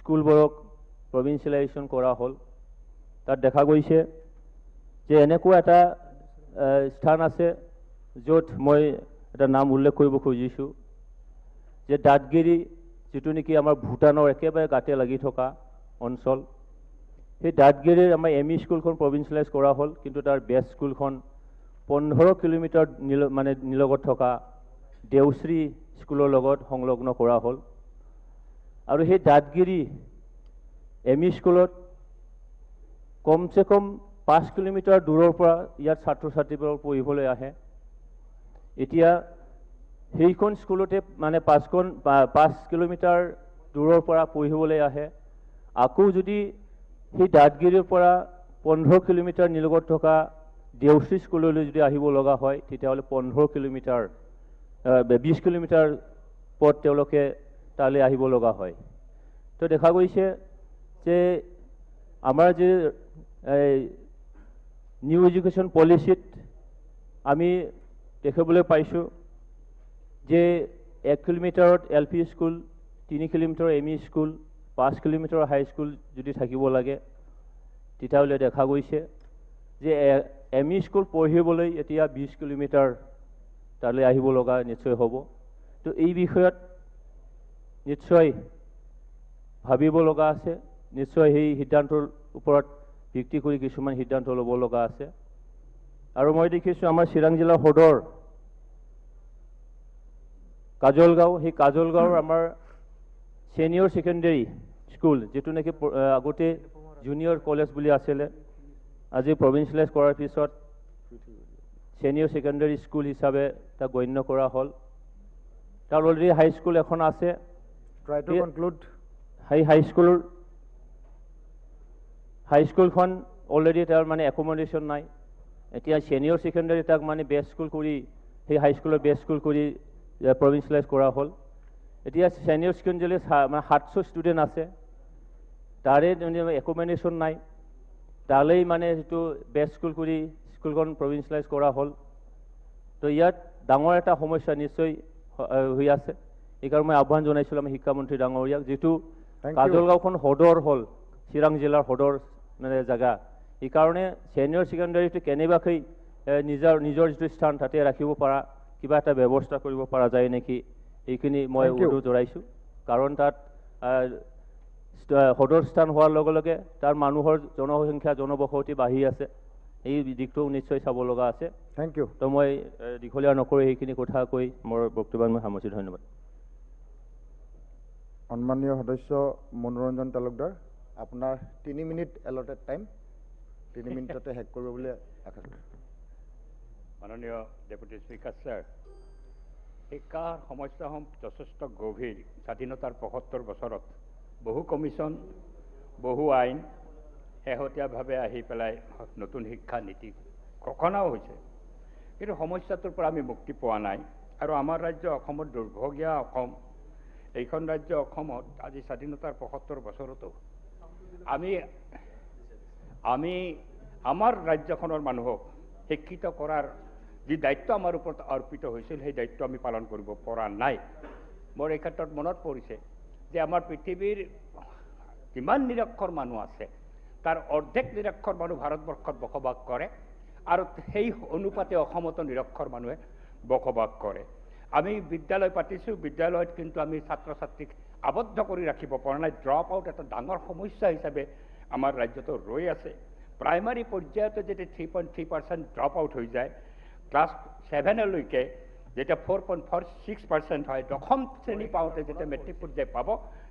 স্কুলবোৰক প্ৰভিন্সিয়েলাইজেশ্যন কৰা হ'ল। তাত দেখা গৈছে যে এনেকুৱা এটা স্থান আছে য'ত মই এটা নাম উল্লেখ কৰিব খুজিছোঁ যে দাঁতগিৰি, যিটো নেকি আমাৰ ভূটানৰ একেবাৰে গাতে লাগি থকা অঞ্চল, সেই দাঁতগিৰিৰ আমাৰ এম.ই. স্কুলখন প্ৰভিন্সিয়েলাইজ কৰা হ'ল, কিন্তু তাৰ বেষ্ট স্কুলখন 15 কিলোমিটাৰ মানে নিলগত থকা দেওশ্ৰী স্কুলৰ লগত সংলগ্ন কৰা হ'ল। আৰু সেই দাঁতগিৰি এম.ই. স্কুলত কমচে কম 5 কিলোমিটাৰ দূৰৰ পৰা ইয়াত ছাত্ৰ ছাত্ৰীবোৰ পঢ়িবলৈ আহে। এতিয়া সেইখন স্কুলতে মানে 5 কিলোমিটাৰ দূৰৰ পৰা পঢ়িবলৈ আহে। আকৌ যদি সেই দাঁতগিৰিৰ পৰা 15 কিলোমিটাৰ নিলগত থকা দেওশ্ৰী স্কুললৈ যদি আহিব লগা হয়, তেতিয়াহ'লে 15 কিলোমিটাৰ 20 কিলোমিটাৰ পথ তেওঁলোকে তালৈ আহিব লগা হয়। তো দেখা গৈছে যে আমাৰ যে নিউ এডুকেশ্যন পলিচিত আমি দেখিবলৈ পাইছোঁ যে 1 কিলোমিটাৰত L P school, 3 kilometre ME. School, 5 kilometre high school যদি থাকিব লাগে, তেতিয়াহ'লে দেখা গৈছে যে এম.ই. স্কুল পঢ়িবলৈ এতিয়া 20 কিলোমিটাৰ তালৈ আহিব লগা নিশ্চয় হ'ব। তো এই বিষয়ত নিশ্চয় ভাবিব লগা আছে, নিশ্চয় সেই সিদ্ধান্তৰ ওপৰত ভিত্তি কৰি কিছুমান সিদ্ধান্ত ল'ব লগা আছে। আৰু মই দেখিছোঁ আমাৰ চিৰাং জিলাৰ সদৰ কাজলগাঁও, সেই কাজলগাঁৱৰ আমাৰ ছিনিয়ৰ ছেকেণ্ডেৰী স্কুল, যিটো নেকি আগতে জুনিয়ৰ কলেজ বুলি আছিলে, আজি প্ৰভিন্সিয়েলাইজ কৰাৰ পিছত ছিনিয়ৰ ছেকেণ্ডেৰী স্কুল হিচাপে তাক গণ্য কৰা হ'ল। তাৰ অলৰেডি হাইস্কুল এখন আছে। সেই হাইস্কুলখন অলৰেডি তাৰ মানে একমডেশ্যন নাই। এতিয়া ছিনিয়ৰ ছেকেণ্ডেৰী তাক মানে বেষ্ট স্কুল কৰি, সেই হাইস্কুলৰ বেষ্ট স্কুল কৰি প্ৰভিন্সিয়েলাইজ কৰা হ'ল। এতিয়া ছিনিয়ৰ ছেকেণ্ডেৰী মানে 700 ষ্টুডেণ্ট আছে, তাৰে একমডেশ্যন নাই। তালেই মানে যিটো বেষ্ট স্কুল কৰি স্কুলখন প্ৰভিন্সিয়েলাইজ কৰা হ'ল। তো ইয়াত ডাঙৰ এটা সমস্যা নিশ্চয় হৈ আছে। এইকাৰণে মই আহ্বান জনাইছিলোঁ আমাৰ শিক্ষামন্ত্ৰী ডাঙৰীয়াক, যিটো কাজলগাঁওখন সদৰ হ'ল চিৰাং জিলাৰ সদৰ মানে জেগা, সেইকাৰণে ছিনিয়ৰ ছেকেণ্ডেৰীটো কেনেবাকৈ নিজৰ যিটো স্থান তাতে ৰাখিব পৰা কিবা এটা ব্যৱস্থা কৰিব পৰা যায় নেকি, এইখিনি মই অনুৰোধ জনাইছোঁ। কাৰণ তাত সদৰ স্থান হোৱাৰ লগে লগে তাৰ মানুহৰ জনসংখ্যা জনবসতি বাঢ়ি আছে, এই দিশটো নিশ্চয় চাব লগা আছে। Thank you. তো মই দীঘলীয়া নকৰি সেইখিনি কথা কৈ মোৰ বক্তব্য মই সামৰিছোঁ। ধন্যবাদ। সন্মানীয় সদস্য মনোৰঞ্জন তালুকদাৰ, আপোনাৰ 3 মিনিট এলটেড টাইম, 3 মিনিটতে শেষ কৰিব বুলি আশা কৰিছোঁ। মাননীয় ডেপুটি স্পীকাৰ ছাৰ, শিক্ষাৰ সমস্যাসমূহ যথেষ্ট গভীৰ। স্বাধীনতাৰ 75 বছৰত বহু কমিশ্যন, বহু আইন শেহতীয়াভাৱে আহি পেলাই নতুন শিক্ষা নীতি ঘোষণাও হৈছে, কিন্তু সমস্যাটোৰ পৰা আমি মুক্তি পোৱা নাই। আৰু আমাৰ ৰাজ্য অসমৰ দুৰ্ভগীয়া অসম, এইখন ৰাজ্য অসমত আজি স্বাধীনতাৰ 75 বছৰতো আমি আমাৰ ৰাজ্যখনৰ মানুহক শিক্ষিত কৰাৰ যি দায়িত্ব আমাৰ ওপৰত অৰ্পিত হৈছিল, সেই দায়িত্ব আমি পালন কৰিব পৰা নাই। মোৰ এই ক্ষেত্ৰত মনত পৰিছে যে আমাৰ পৃথিৱীৰ যিমান নিৰক্ষৰ মানুহ আছে, তাৰ অৰ্ধেক নিৰক্ষৰ মানুহ ভাৰতবৰ্ষত বসবাস কৰে, আৰু সেই অনুপাতে অসমতো নিৰক্ষৰ মানুহে বসবাস কৰে। আমি বিদ্যালয় পাতিছোঁ, বিদ্যালয়ত কিন্তু আমি ছাত্ৰ ছাত্ৰীক আবদ্ধ কৰি ৰাখিব পৰা নাই। ড্ৰপ আউট এটা ডাঙৰ সমস্যা হিচাপে আমাৰ ৰাজ্যতো ৰৈ আছে। প্ৰাইমাৰী পৰ্যায়তে যেতিয়া 3.3% ড্ৰপ আউট হৈ যায়, ক্লাছ 7লৈকে যেতিয়া 4.46% হয়, দশম শ্ৰেণী পাওঁতে যেতিয়া মেট্ৰিক পৰ্যায় পাব,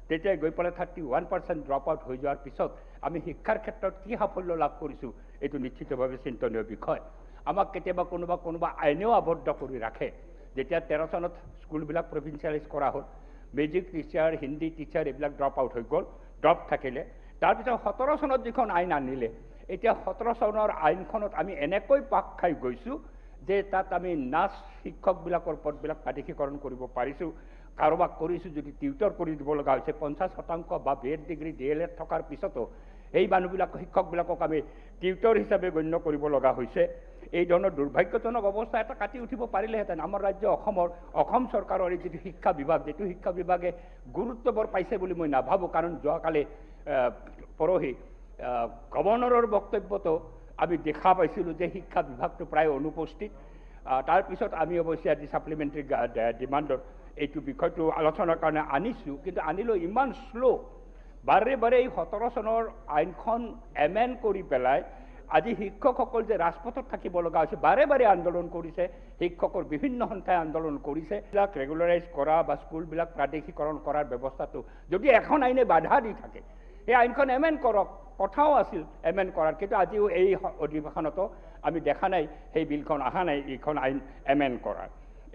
তেতিয়া গৈ পেলাই 31% ড্ৰপ আউট হৈ যোৱাৰ পিছত আমি শিক্ষাৰ ক্ষেত্ৰত কি সাফল্য লাভ কৰিছোঁ, এইটো নিশ্চিতভাৱে চিন্তনীয় বিষয়। আমাক কেতিয়াবা কোনোবা আইনেও আবদ্ধ কৰি ৰাখে। যেতিয়া 13 চনত স্কুলবিলাক প্ৰভিন্সিয়েলাইজ কৰা হ'ল, মেজিক টিচাৰ, হিন্দী টিচাৰ এইবিলাক ড্ৰপ আউট হৈ গ'ল, ড্ৰপ থাকিলে। তাৰপিছত 17 চনত যিখন আইন আনিলে, এতিয়া 17 চনৰ আইনখনত আমি এনেকৈ পাক খাই গৈছোঁ যে তাত আমি নাচ শিক্ষকবিলাকৰ পদবিলাক প্ৰাদেশিকৰণ কৰিব পাৰিছোঁ। কাৰোবাক কৰিছোঁ যদি টিউটৰ কৰি দিব লগা হৈছে। 50% বা BEd ডিগ্ৰী DLEd থকাৰ পিছতো এই মানুহবিলাক শিক্ষকবিলাকক আমি টিউটৰ হিচাপে গণ্য কৰিব লগা হৈছে এই ধৰণৰ দুৰ্ভাগ্যজনক অৱস্থা এটা কাটি উঠিব পাৰিলেহেঁতেন আমাৰ ৰাজ্য অসম চৰকাৰৰ এই যিটো শিক্ষা বিভাগে গুৰুত্ব বৰ পাইছে বুলি মই নাভাবোঁ কাৰণ যোৱাকালি পৰহি গভৰ্ণৰৰ বক্তব্যতো আমি দেখা পাইছিলোঁ যে শিক্ষা বিভাগটো প্ৰায় অনুপস্থিত তাৰপিছত আমি অৱশ্যে আজি ছাপ্লিমেণ্টাৰী ডিমাণ্ডত এইটো বিষয়টো আলোচনাৰ কাৰণে আনিছোঁ কিন্তু আনিলেও ইমান শ্ল' বাৰে বাৰে এই 17 চনৰ আইনখন এমেণ্ড কৰি পেলাই আজি শিক্ষকসকল যে ৰাজপথত থাকিব লগা হৈছে বাৰে বাৰে আন্দোলন কৰিছে শিক্ষকৰ বিভিন্ন সন্থাই আন্দোলন কৰিছে এইবিলাক ৰেগুলাৰাইজ কৰা বা স্কুলবিলাক প্ৰাদেশিকৰণ কৰাৰ ব্যৱস্থাটো যদি এখন আইনে বাধা দি থাকে এই আইনখন এমেণ্ড কৰক কথাও আছিল এমেণ্ড কৰাৰ কিন্তু আজিও এই অধিৱেশনতো আমি দেখা নাই সেই বিলখন অহা নাই এইখন আইন এমেণ্ড কৰাৰ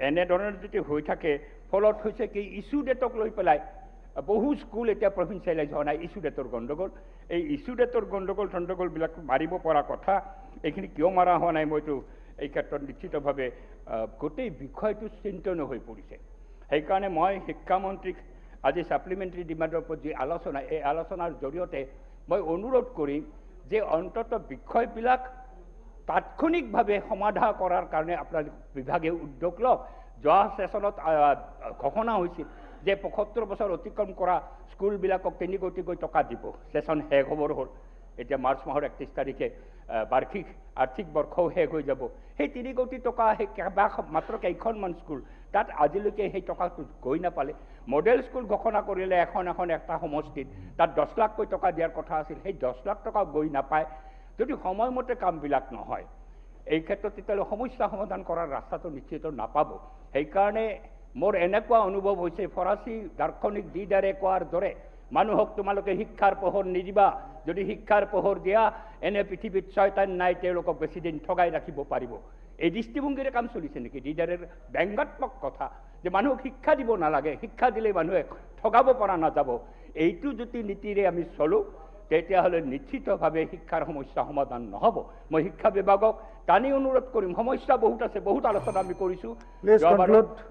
এনেধৰণৰ যদি হৈ থাকে ফলত হৈছে কি ইছ্যু ডেটক লৈ পেলাই বহু স্কুল এতিয়া প্ৰভিন্সিয়েলাইজ হোৱা নাই ইছ্যু ডেটৰ গণ্ডগোল এই ইছ্যু ডেটৰ গণ্ডগোলবিলাক মাৰিব পৰা কথা এইখিনি কিয় মাৰা হোৱা নাই মইতো এই ক্ষেত্ৰত নিশ্চিতভাৱে গোটেই বিষয়টো চিন্তনীয় হৈ পৰিছে সেইকাৰণে মই শিক্ষামন্ত্ৰীক আজি ছাপ্লিমেণ্টাৰী ডিমাণ্ডৰ ওপৰত যি আলোচনা এই আলোচনাৰ জৰিয়তে মই অনুৰোধ কৰিম যে অন্ততঃ বিষয়বিলাক তাৎক্ষণিকভাৱে সমাধান কৰাৰ কাৰণে আপোনাৰ বিভাগে উদ্যোগ লওক যোৱা ছেছনত ঘোষণা হৈছিল যে ৭৫ বছৰ অতিক্ৰম কৰা স্কুলবিলাকক ৩ কোটিকৈ টকা দিব ছেছন শেষ হ'বৰ হ'ল এতিয়া মাৰ্চ মাহৰ ৩১ তাৰিখে বাৰ্ষিক আৰ্থিক বৰ্ষও শেষ হৈ যাব সেই ৩ কোটি টকা সেই মাত্ৰ কেইখনমান স্কুল তাত আজিলৈকে সেই টকাটো গৈ নাপালে মডেল স্কুল ঘোষণা কৰিলে এখন এটা সমষ্টিত তাত 10 লাখকৈ টকা দিয়াৰ কথা আছিল সেই 10 লাখ টকা গৈ নাপায় যদি সময়মতে কামবিলাক নহয় এই ক্ষেত্ৰত তেতিয়াহ'লে সমস্যা সমাধান কৰাৰ ৰাস্তাটো নিশ্চিত নাপাব সেইকাৰণে মোৰ এনেকুৱা অনুভৱ হৈছে ফৰাচী দাৰ্শনিক দিদাৰে কোৱাৰ দৰে মানুহক তোমালোকে শিক্ষাৰ পোহৰ নিদিবা যদি শিক্ষাৰ পোহৰ দিয়া এনে পৃথিৱীত শয়তান নাই তেওঁলোকক বেছিদিন ঠগাই ৰাখিব পাৰিব এই দৃষ্টিভংগীৰে কাম চলিছে নেকি দিদাৰেৰ ব্যংগাত্মক কথা যে মানুহক শিক্ষা দিব নালাগে শিক্ষা দিলে মানুহে ঠগাব পৰা নাযাব এইটো যদি নীতিৰে আমি চলোঁ তেতিয়াহ'লে নিশ্চিতভাৱে শিক্ষাৰ সমস্যা সমাধান নহ'ব মই শিক্ষা বিভাগক টানি অনুৰোধ কৰিম সমস্যা বহুত আছে বহুত আলোচনা আমি কৰিছোঁ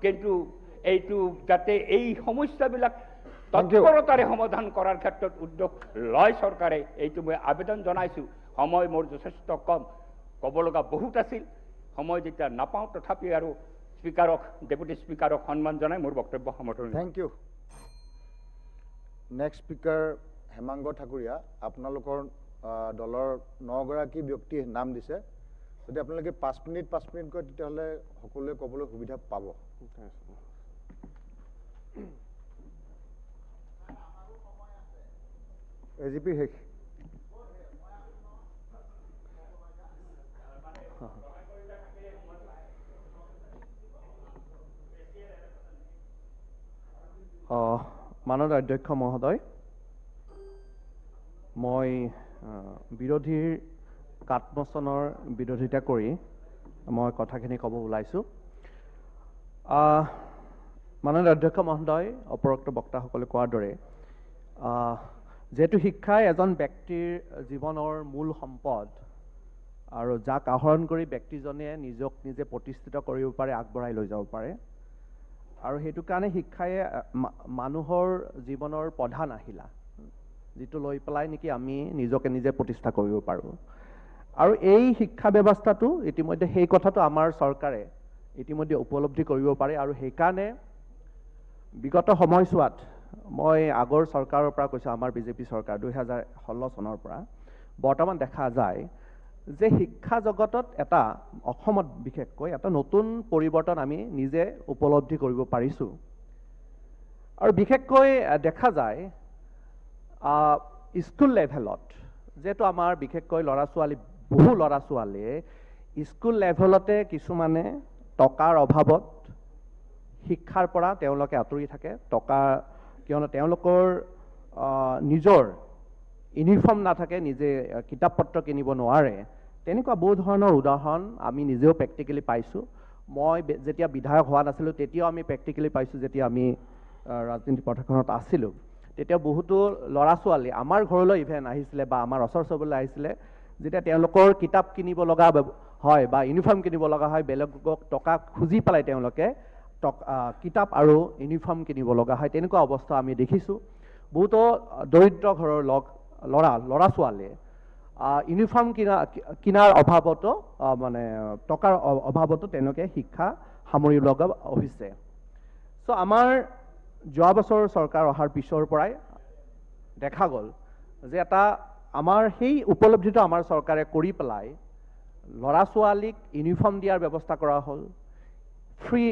কিন্তু এইটো যাতে এই সমস্যাবিলাক তৎপৰতাৰে সমাধান কৰাৰ ক্ষেত্ৰত উদ্যোগ লয় চৰকাৰে এইটো মই আবেদন জনাইছোঁ সময় মোৰ যথেষ্ট কম ক'ব লগা বহুত আছিল সময় যেতিয়া নাপাওঁ তথাপি আৰু স্পীকাৰক ডেপুটি স্পীকাৰক সন্মান জনাই মোৰ বক্তব্য সামৰণি thank you next speaker Hemanga Thakuria আপোনালোকৰ দলৰ 9 গৰাকী ব্যক্তিয়ে নাম দিছে যদি আপোনালোকে 5 মিনিট কয় তেতিয়াহ'লে সকলোৱে ক'বলৈ সুবিধা পাব এজিপি শেষ মাননীয় অধ্যক্ষ মহোদয় মই বিৰোধীৰ কাটমোচনৰ বিৰোধিতা কৰি মই কথাখিনি ক'ব ওলাইছোঁ মাননীয় অধ্যক্ষ মহোদয় উপৰোক্ত বক্তাসকলে কোৱাৰ দৰে যেহেতু শিক্ষাই এজন ব্যক্তিৰ জীৱনৰ মূল সম্পদ আৰু যাক আহৰণ কৰি ব্যক্তিজনে নিজক নিজে প্ৰতিষ্ঠিত কৰিব পাৰে আগবঢ়াই লৈ যাব পাৰে আৰু সেইটো কাৰণে শিক্ষাই মানুহৰ জীৱনৰ প্ৰধান আহিলা যিটো লৈ পেলাই নেকি আমি নিজকে নিজে প্ৰতিষ্ঠা কৰিব পাৰোঁ আৰু এই শিক্ষা ব্যৱস্থাটো ইতিমধ্যে সেই কথাটো আমাৰ চৰকাৰে ইতিমধ্যে উপলব্ধি কৰিব পাৰে আৰু সেইকাৰণে বিগত সময়ছোৱাত মই আগৰ চৰকাৰৰ পৰা কৈছোঁ আমাৰ বিজেপি চৰকাৰ 2016 চনৰ পৰা বৰ্তমান দেখা যায় যে শিক্ষা জগতত এটা অসমত বিশেষকৈ এটা নতুন পৰিৱৰ্তন আমি নিজে উপলব্ধি কৰিব পাৰিছোঁ আৰু বিশেষকৈ দেখা যায় স্কুল লেভেলত যেহেতু আমাৰ বিশেষকৈ বহু ল'ৰা ছোৱালীয়ে স্কুল লেভেলতে কিছুমানে টকাৰ অভাৱত শিক্ষাৰ পৰা তেওঁলোকে আঁতৰি থাকে টকা কিয়নো তেওঁলোকৰ নিজৰ ইউনিফৰ্ম নাথাকে নিজে কিতাপ পত্ৰ কিনিব নোৱাৰে তেনেকুৱা বহু ধৰণৰ উদাহৰণ আমি নিজেও প্ৰেক্টিকেলি পাইছোঁ মই যেতিয়া বিধায়ক হোৱা নাছিলোঁ তেতিয়াও আমি প্ৰেক্টিকেলি পাইছোঁ যেতিয়া আমি ৰাজনীতি পথাৰখনত আছিলোঁ তেতিয়া বহুতো ল'ৰা ছোৱালী আমাৰ ঘৰলৈ ইভেন আহিছিলে বা আমাৰ ওচৰ চুবুৰীলৈ আহিছিলে যেতিয়া তেওঁলোকৰ কিতাপ কিনিব লগা হয় বা ইউনিফৰ্ম কিনিব লগা হয় বেলেগক টকা খুজি পেলাই তেওঁলোকে কিতাপ আৰু ইউনিফৰ্ম কিনিব লগা হয় তেনেকুৱা অৱস্থা আমি দেখিছোঁ বহুতো দৰিদ্ৰ ঘৰৰ ল'ৰা ছোৱালীয়ে ইউনিফৰ্ম কিনাৰ অভাৱতো মানে টকাৰ অভাৱতো তেওঁলোকে শিক্ষা সামৰি লগা হৈছে। চ' আমাৰ যোৱা বছৰ চৰকাৰ অহাৰ পিছৰ পৰাই দেখা গ'ল যে আমাৰ সেই উপলব্ধিটো আমাৰ চৰকাৰে কৰি পেলাই ল'ৰা ছোৱালীক ইউনিফৰ্ম দিয়াৰ ব্যৱস্থা কৰা হ'ল, ফ্ৰী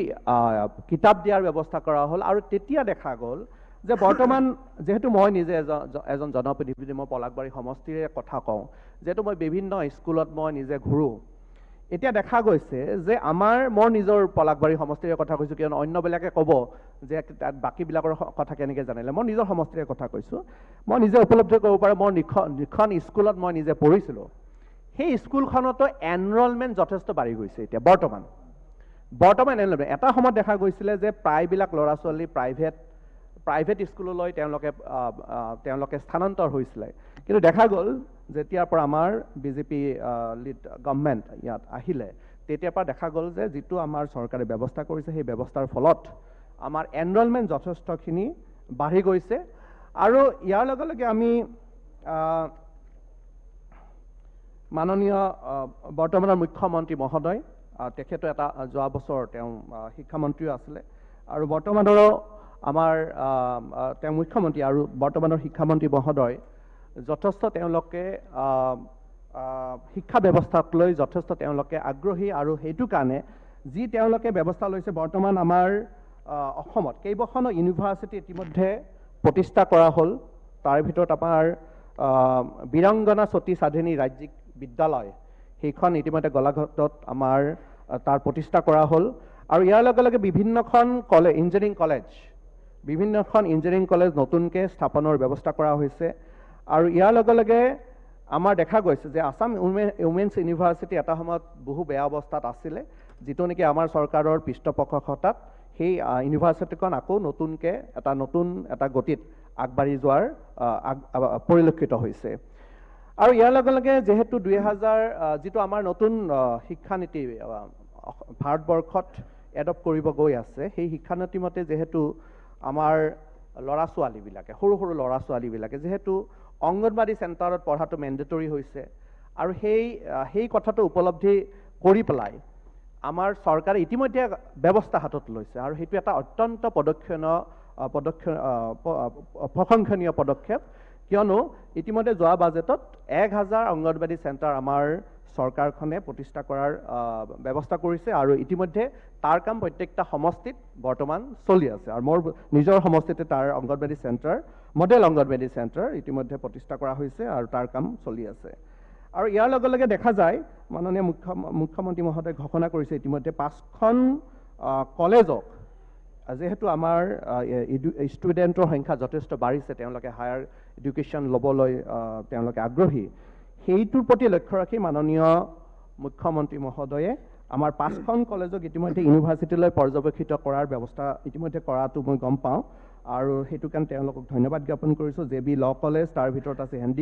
কিতাপ দিয়াৰ ব্যৱস্থা কৰা হ'ল। আৰু তেতিয়া দেখা গ'ল যে বৰ্তমান যিহেতু মই নিজে এজন জনপ্ৰতিনিধি, মই পলাশবাৰী সমষ্টিৰে কথা কওঁ, যিহেতু মই বিভিন্ন স্কুলত মই নিজে ঘূৰোঁ, এতিয়া দেখা গৈছে যে মোৰ নিজৰ পলাশবাৰী সমষ্টিৰে কথা কৈছোঁ, কিয়নো অন্যবিলাকে ক'ব যে তাত বাকীবিলাকৰ কথা কেনেকৈ জানিলে। মই নিজৰ সমষ্টিৰে কথা কৈছোঁ, মই নিজে উপলব্ধি কৰিব পাৰোঁ। মই যিখন স্কুলত মই নিজে পঢ়িছিলোঁ, সেই স্কুলখনতো এনৰলমেণ্ট যথেষ্ট বাঢ়ি গৈছে। এতিয়া বৰ্তমান এনৰলমেণ্ট এটা সময়ত দেখা গৈছিলে যে প্ৰায়বিলাক ল'ৰা ছোৱালী প্ৰাইভেট স্কুললৈ তেওঁলোকে স্থানান্তৰ হৈছিলে। কিন্তু দেখা গ'ল যেতিয়াৰ পৰা আমাৰ বিজেপি লিড গভৰ্ণমেণ্ট ইয়াত আহিলে, তেতিয়াৰ পৰা দেখা গ'ল যে যিটো আমাৰ চৰকাৰে ব্যৱস্থা কৰিছে, সেই ব্যৱস্থাৰ ফলত আমাৰ এনৰলমেণ্ট যথেষ্টখিনি বাঢ়ি গৈছে। আৰু ইয়াৰ লগে লগে আমি মাননীয় বৰ্তমানৰ মুখ্যমন্ত্ৰী মহোদয়, তেখেতো যোৱা বছৰ তেওঁ শিক্ষামন্ত্ৰীও আছিলে, আৰু বৰ্তমানৰো আমাৰ তেওঁ মুখ্যমন্ত্ৰী আৰু বৰ্তমানৰ শিক্ষামন্ত্ৰী মহোদয় যথেষ্ট তেওঁলোকে শিক্ষা ব্যৱস্থাক লৈ যথেষ্ট তেওঁলোকে আগ্ৰহী। আৰু সেইটো কাৰণে যি তেওঁলোকে ব্যৱস্থা লৈছে, বৰ্তমান আমাৰ অসমত কেইবাখনো ইউনিভাৰ্চিটি ইতিমধ্যে প্ৰতিষ্ঠা কৰা হ'ল। তাৰ ভিতৰত আমাৰ বীৰাংগনা সতী সাধিনী ৰাজ্যিক বিদ্যালয়, সেইখন ইতিমধ্যে গোলাঘাটত আমাৰ তাৰ প্ৰতিষ্ঠা কৰা হ'ল। আৰু ইয়াৰ লগে লগে বিভিন্নখন ইঞ্জিনিয়াৰিং কলেজ নতুনকৈ স্থাপনৰ ব্যৱস্থা কৰা হৈছে। আৰু ইয়াৰ লগে লগে আমাৰ দেখা গৈছে যে আছাম উমেন্স ইউনিভাৰ্চিটি এটা সময়ত বহু বেয়া অৱস্থাত আছিলে, যিটো নেকি আমাৰ চৰকাৰৰ পৃষ্ঠপোষকতাত সেই ইউনিভাৰ্চিটিখন আকৌ নতুনকৈ এটা গতিত আগবাঢ়ি যোৱাৰ পৰিলক্ষিত হৈছে। আৰু ইয়াৰ লগে লগে যিহেতু যিটো আমাৰ নতুন শিক্ষানীতি ভাৰতবৰ্ষত এডপ্ট কৰিব গৈ আছে, সেই শিক্ষানীতি মতে যিহেতু আমাৰ ল'ৰা ছোৱালীবিলাকে সৰু ল'ৰা ছোৱালীবিলাকে যিহেতু অংগনবাদী চেণ্টাৰত পঢ়াটো মেণ্ডেটৰী হৈছে, আৰু সেই কথাটো উপলব্ধি কৰি পেলাই আমাৰ চৰকাৰে ইতিমধ্যে ব্যৱস্থা হাতত লৈছে। আৰু সেইটো এটা অত্যন্ত প্ৰশংসনীয় পদক্ষেপ, কিয়নো ইতিমধ্যে যোৱা বাজেটত 1000 অংগনবাদী চেণ্টাৰ আমাৰ চৰকাৰখনে প্ৰতিষ্ঠা কৰাৰ ব্যৱস্থা কৰিছে। আৰু ইতিমধ্যে তাৰ কাম প্ৰত্যেকটা সমষ্টিত বৰ্তমান চলি আছে। আৰু মোৰ নিজৰ সমষ্টিতে তাৰ মডেল অংগনবাদী চেণ্টাৰ ইতিমধ্যে প্ৰতিষ্ঠা কৰা হৈছে, আৰু তাৰ কাম চলি আছে। আৰু ইয়াৰ লগে লগে দেখা যায় মাননীয় মুখ্যমন্ত্ৰী মহোদয়ে ঘোষণা কৰিছে ইতিমধ্যে 5খন কলেজক, যিহেতু আমাৰ ষ্টুডেণ্টৰ সংখ্যা যথেষ্ট বাঢ়িছে, তেওঁলোকে হায়াৰ এডুকেশ্যন ল'বলৈ তেওঁলোকে আগ্ৰহী, সেইটোৰ প্ৰতি লক্ষ্য ৰাখি মাননীয় মুখ্যমন্ত্ৰী মহোদয়ে আমাৰ 5খন কলেজক ইতিমধ্যে ইউনিভাৰ্চিটিলৈ পৰ্যবেক্ষিত কৰাৰ ব্যৱস্থা ইতিমধ্যে কৰাটো মই গম পাওঁ। আৰু সেইটো কাৰণে তেওঁলোকক ধন্যবাদ জ্ঞাপন কৰিছোঁ। JB ল কলেজ, তাৰ ভিতৰত আছে